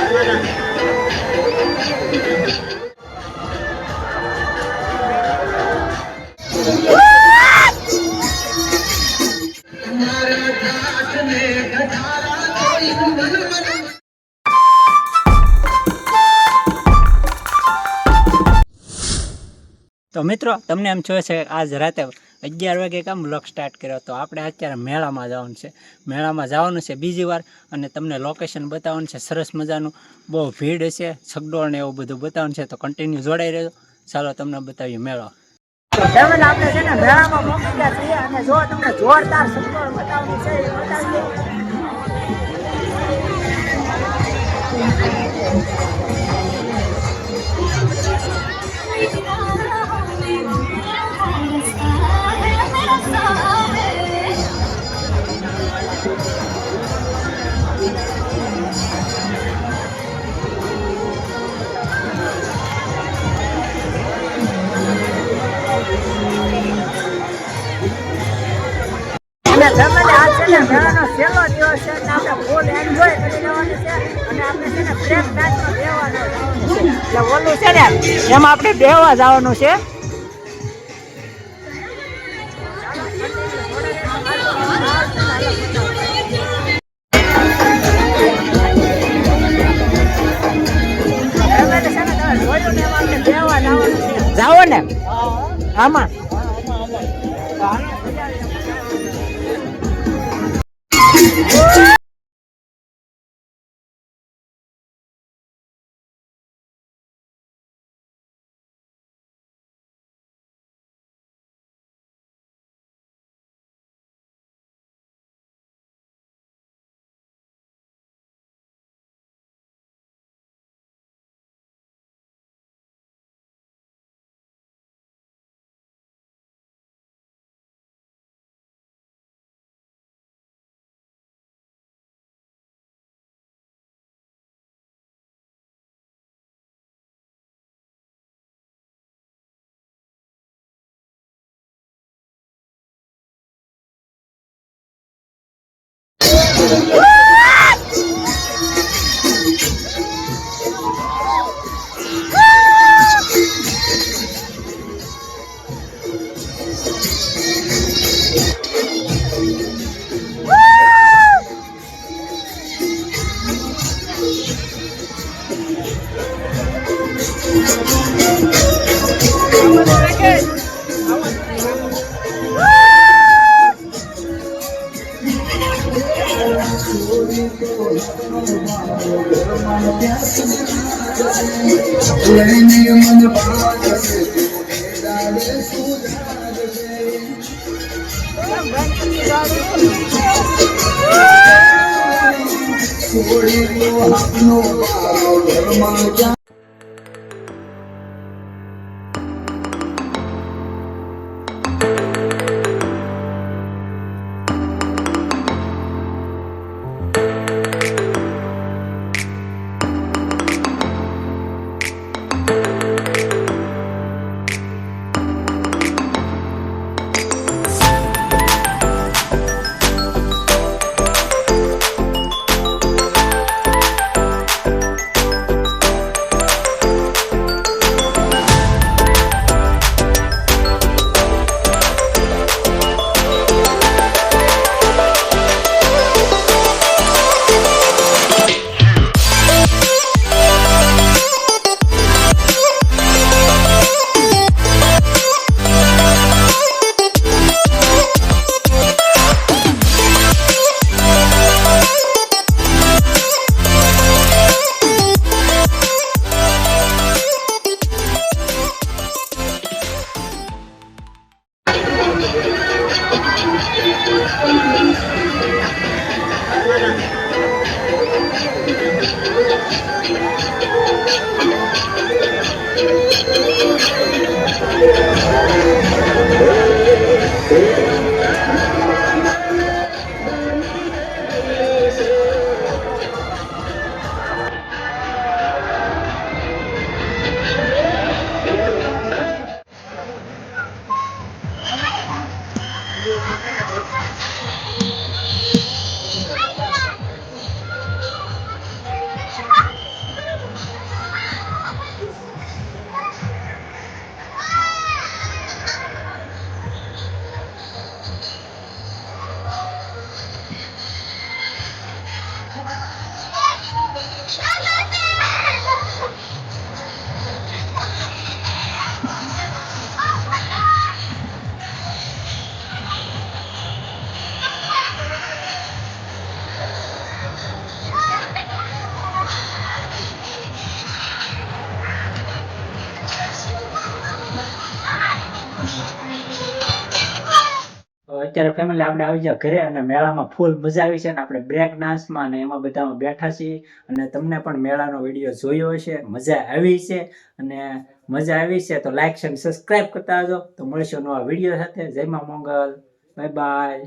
તો મિત્રો તમને એમ જોશે કે આજ રાતે 11 વાગે કામ બ્લોગ સ્ટાર્ટ કર્યો તો આપણે અત્યારે મેળામાં જવાનું છે બીજી વાર અને તમને લોકેશન બતાવવાનું છે સરસ મજાનું બહુ ભીડ હશે છગડોળ ને એવું બધું બતાવવાનું છે તો કન્ટિન્યુ જોડાઈ રહેજો ચાલો તમને બતાવીએ મેળો આપણે છે ને મેળામાં પહોંચી ગયા છીએ અને જો તમને જોરદાર છગડોળ બતાવવાની છે એ બતાવીએ મેળાનો છેલ્લો દિવસ છે એટલે આપણે ફૂલ એન્જોય કરી લેવાની છે અને આપણે છે ને બ્રેક ડાન્સમાં બેહવાનું છે એટલે ઓલું છે ને એમાં આપણે બેહવા જવાનું છે જાઓ ને આમાં અત્યારે ફેમિલી આપણે આવી ગયા ઘરે અને મેળામાં ફૂલ મજા આવી છે ને આપણે બ્રેક ડાન્સમાં અને એમાં બધામાં બેઠા છીએ અને તમને પણ મેળાનો વિડીયો જોયો હશે, મજા આવી છે અને મજા આવી છે તો લાઈક અને સબસ્ક્રાઇબ કરતા આવજો. તો મળીશું નવા વિડીયો સાથે. જય મા મંગલ, બાય બાય.